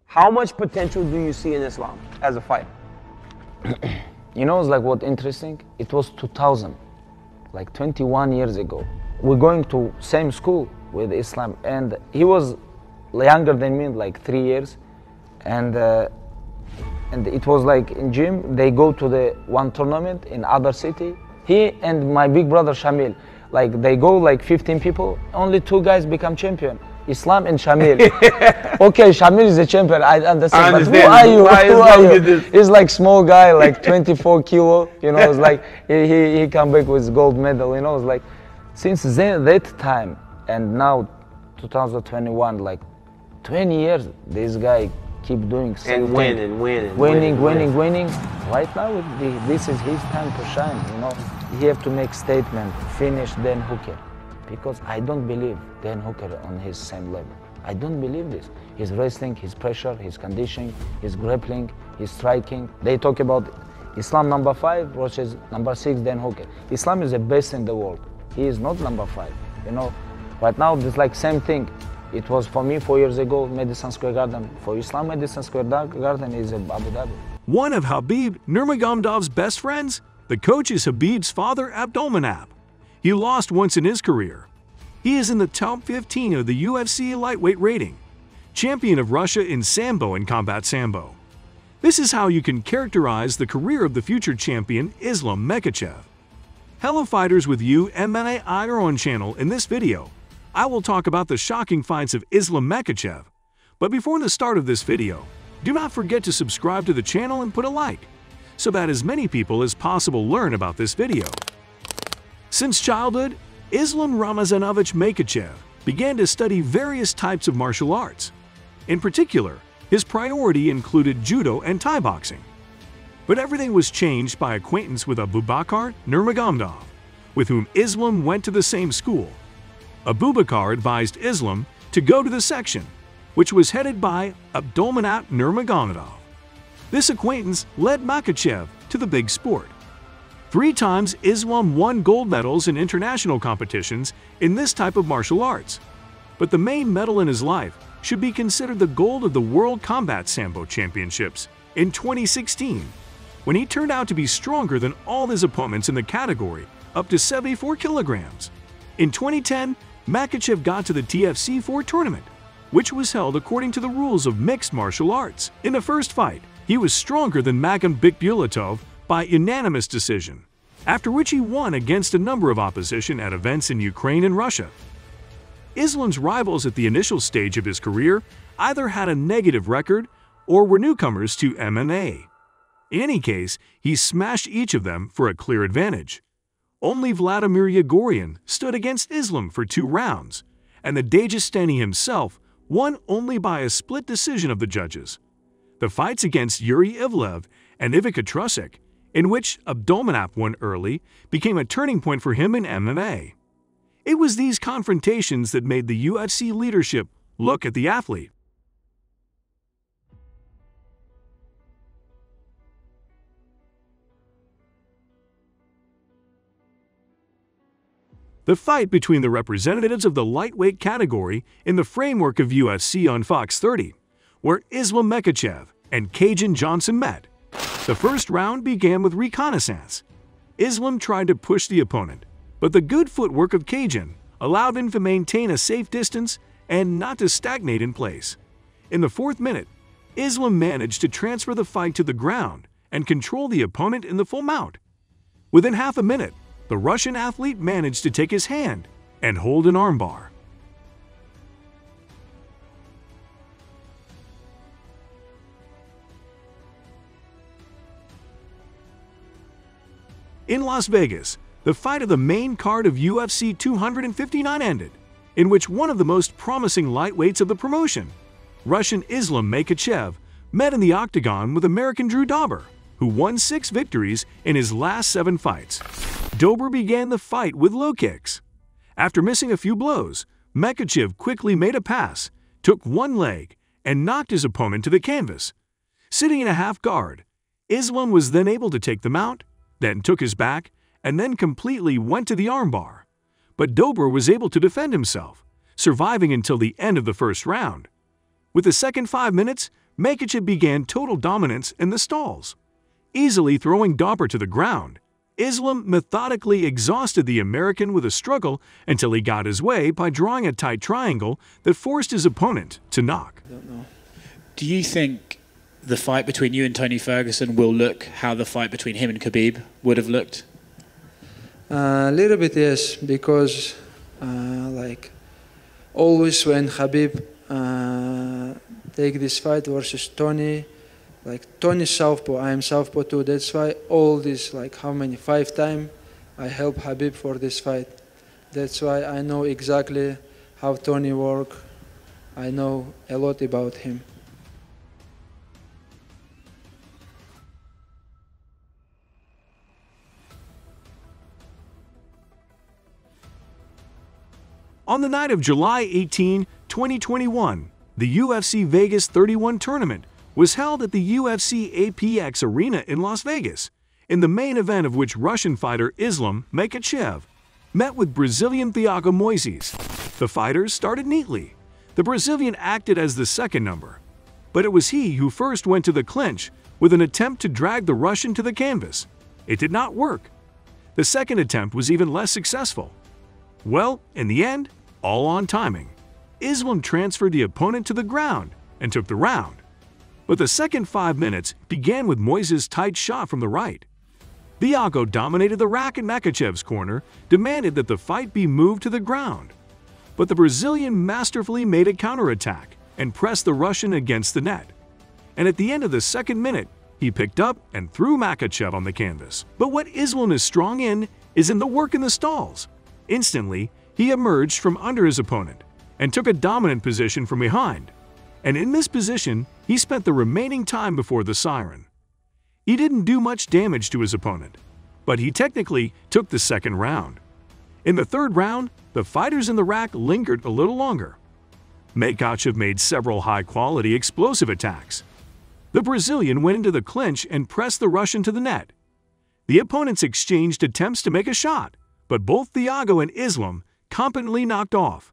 How much potential do you see in Islam as a fighter? You know, it's like what interesting? It was 2000, like 21 years ago. We're going to same school with Islam, and he was younger than me, like 3 years, and it was like in gym. They go to the one tournament in other city. He and my big brother Shamil, like they go like 15 people. Only 2 guys become champion. Islam and Shamil. Okay, Shamil is a champion. I understand. But who are you? Who are you? He's like small guy, like 24 kilo. You know, it's like he come back with gold medal. You know, it's like since then, that time and now 2021, like 20 years, this guy keep doing same and winning. Winning. Right now, this is his time to shine. You know, he have to make statement, finish, then Hooker. Because I don't believe Dan Hooker on his same level. I don't believe this. His wrestling, his pressure, his conditioning, his grappling, his striking. They talk about Islam number 5 versus number 6 Dan Hooker. Islam is the best in the world. He is not number 5. You know, right now it's like same thing. It was for me 4 years ago, Madison Square Garden. For Islam, Madison Square Garden is Abu Dhabi. One of Khabib Nurmagomedov's best friends, the coach is Khabib's father, Abdulmanap. He lost once in his career. He is in the top 15 of the UFC lightweight rating, champion of Russia in Sambo and Combat Sambo. This is how you can characterize the career of the future champion Islam Makhachev. Hello fighters, with you MMA Iron channel. In this video, I will talk about the shocking fights of Islam Makhachev. But before the start of this video, do not forget to subscribe to the channel and put a like, so that as many people as possible learn about this video. Since childhood, Islam Ramazanovich Makhachev began to study various types of martial arts. In particular, his priority included judo and Thai boxing. But everything was changed by acquaintance with Abubakar Nurmagomedov, with whom Islam went to the same school. Abubakar advised Islam to go to the section, which was headed by Abdulmanap Nurmagomedov. This acquaintance led Makhachev to the big sport. 3 times Islam won gold medals in international competitions in this type of martial arts. But the main medal in his life should be considered the gold of the World Combat Sambo Championships in 2016, when he turned out to be stronger than all his opponents in the category, up to 74 kilograms. In 2010, Makhachev got to the TFC4 tournament, which was held according to the rules of mixed martial arts. In the first fight, he was stronger than Magom Bikbulatov by unanimous decision, after which he won against a number of opposition at events in Ukraine and Russia. Islam's rivals at the initial stage of his career either had a negative record or were newcomers to MMA. In any case, he smashed each of them for a clear advantage. Only Vladimir Yegoryan stood against Islam for 2 rounds, and the Dagestani himself won only by a split decision of the judges. The fights against Yuri Ivlev and Ivica Trusek, in which Abdulmanap won early, became a turning point for him in MMA. It was these confrontations that made the UFC leadership look at the athlete. The fight between the representatives of the lightweight category in the framework of UFC on Fox 30, where Islam Makhachev and Cajun Johnson met. The first round began with reconnaissance. Islam tried to push the opponent, but the good footwork of Cajun allowed him to maintain a safe distance and not to stagnate in place. In the 4th minute, Islam managed to transfer the fight to the ground and control the opponent in the full mount. Within half a minute, the Russian athlete managed to take his hand and hold an armbar. In Las Vegas, the fight of the main card of UFC 259 ended, in which one of the most promising lightweights of the promotion, Russian Islam Makhachev, met in the octagon with American Drew Dober, who won 6 victories in his last 7 fights. Dober began the fight with low kicks. After missing a few blows, Makhachev quickly made a pass, took one leg, and knocked his opponent to the canvas. Sitting in a half guard, Islam was then able to take the mount, then took his back, and then completely went to the armbar. But Dober was able to defend himself, surviving until the end of the first round. With the second 5 minutes, Makhachev began total dominance in the stalls. Easily throwing Dauber to the ground, Islam methodically exhausted the American with a struggle until he got his way by drawing a tight triangle that forced his opponent to knock. I don't know. Do you think the fight between you and Tony Ferguson will look how the fight between him and Khabib would have looked? A little bit, yes, because like always when Khabib take this fight versus Tony, like Tony's southpaw, I am southpaw too. That's why all this, like how many, 5 times I help Khabib for this fight. That's why I know exactly how Tony work. I know a lot about him. On the night of July 18, 2021, the UFC Vegas 31 tournament was held at the UFC APX Arena in Las Vegas, in the main event of which Russian fighter Islam Makhachev met with Brazilian Thiago Moises. The fighters started neatly. The Brazilian acted as the second number, but it was he who first went to the clinch with an attempt to drag the Russian to the canvas. It did not work. The second attempt was even less successful. Well, in the end, all on timing, Islam transferred the opponent to the ground and took the round. But the second 5 minutes began with Moises' tight shot from the right. Thiago dominated the rack in Makhachev's corner, demanded that the fight be moved to the ground. But the Brazilian masterfully made a counterattack and pressed the Russian against the net. And at the end of the second minute, he picked up and threw Makhachev on the canvas. But what Islam is strong in is in the work in the stalls. Instantly, he emerged from under his opponent and took a dominant position from behind. And in this position, he spent the remaining time before the siren. He didn't do much damage to his opponent, but he technically took the second round. In the third round, the fighters in the rack lingered a little longer. Makhachev made several high-quality explosive attacks. The Brazilian went into the clinch and pressed the Russian to the net. The opponents exchanged attempts to make a shot, but both Thiago and Islam competently knocked off.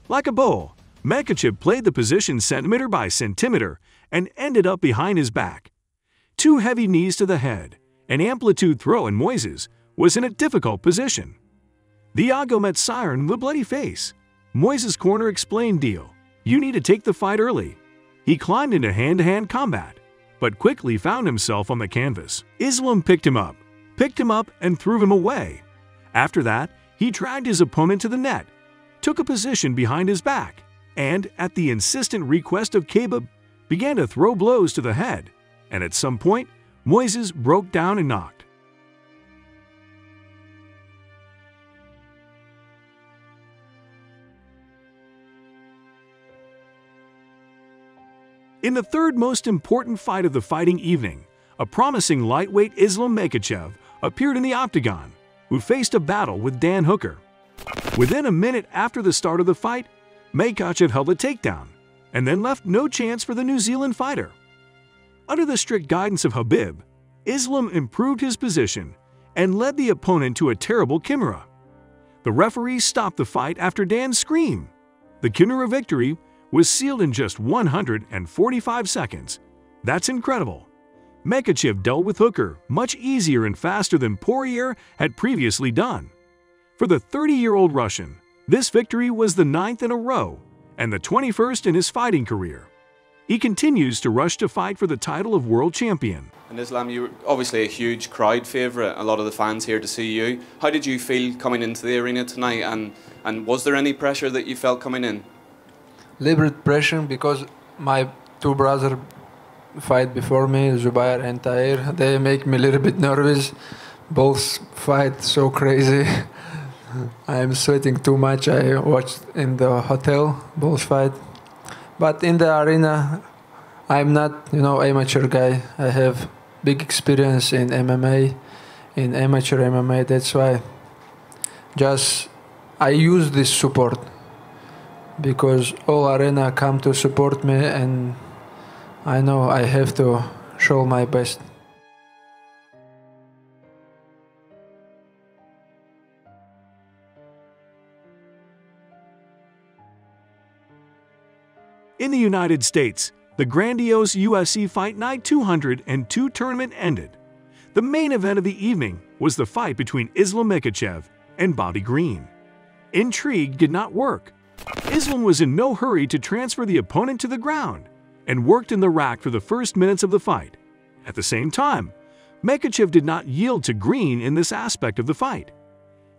Like a bow, Makhachev played the position centimeter by centimeter and ended up behind his back. 2 heavy knees to the head, an amplitude throw, and Moises was in a difficult position. Thiago met siren with a bloody face. Moises' corner explained deal. You need to take the fight early. He climbed into hand-to-hand combat, but quickly found himself on the canvas. Islam picked him up and threw him away. After that, he dragged his opponent to the net, took a position behind his back, and, at the insistent request of KHABIB, began to throw blows to the head, and at some point, Moises broke down and knocked. In the third most important fight of the fighting evening, a promising lightweight Islam Makhachev appeared in the octagon, who faced a battle with Dan Hooker. Within a minute after the start of the fight, Makhachev held a takedown and then left no chance for the New Zealand fighter. Under the strict guidance of KHABIB, Islam improved his position and led the opponent to a terrible kimura. The referee stopped the fight after Dan's scream. The kimura victory was sealed in just 145 seconds. That's incredible. Makhachev dealt with Hooker much easier and faster than Poirier had previously done. For the 30-year-old Russian, this victory was the 9th in a row and the 21st in his fighting career. He continues to rush to fight for the title of world champion. And Islam, you're obviously a huge crowd favourite, a lot of the fans here to see you. How did you feel coming into the arena tonight, and was there any pressure that you felt coming in? Little bit pressure because my 2 brothers fight before me, Zubair and Tahir. They make me a little bit nervous. Both fight so crazy. I am sweating too much. I watched in the hotel both fight. But in the arena, I'm not, amateur guy. I have big experience in MMA, in amateur MMA. That's why just I use this support because all arena come to support me, and I know I have to show my best. In the United States, the grandiose UFC Fight Night 202 tournament ended. The main event of the evening was the fight between Islam Makhachev and Bobby Green. Intrigue did not work. Islam was in no hurry to transfer the opponent to the ground and worked in the rack for the first minutes of the fight. At the same time, Makhachev did not yield to Green in this aspect of the fight.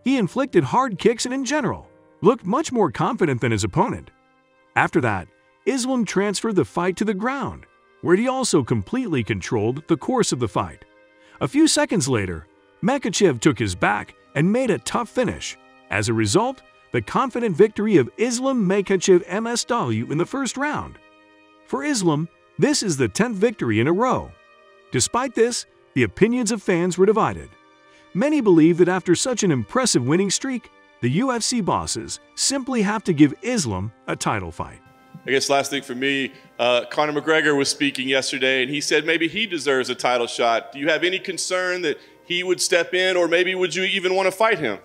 He inflicted hard kicks and in general looked much more confident than his opponent. After that, Islam transferred the fight to the ground, where he also completely controlled the course of the fight. A few seconds later, Makhachev took his back and made a tough finish. As a result, the confident victory of Islam Makhachev MSW in the first round. For Islam, this is the 10th victory in a row. Despite this, the opinions of fans were divided. Many believe that after such an impressive winning streak, the UFC bosses simply have to give Islam a title fight. I guess last thing for me, Conor McGregor was speaking yesterday and he said maybe he deserves a title shot. Do you have any concern that he would step in, or maybe would you even want to fight him?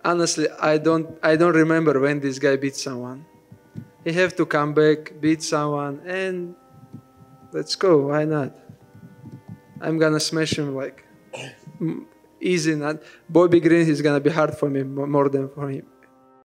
Honestly, I don't remember when this guy beat someone. He have to come back, beat someone, and let's go. Why not? I'm gonna smash him like easy. Not Bobby Green is gonna be hard for me more than for him.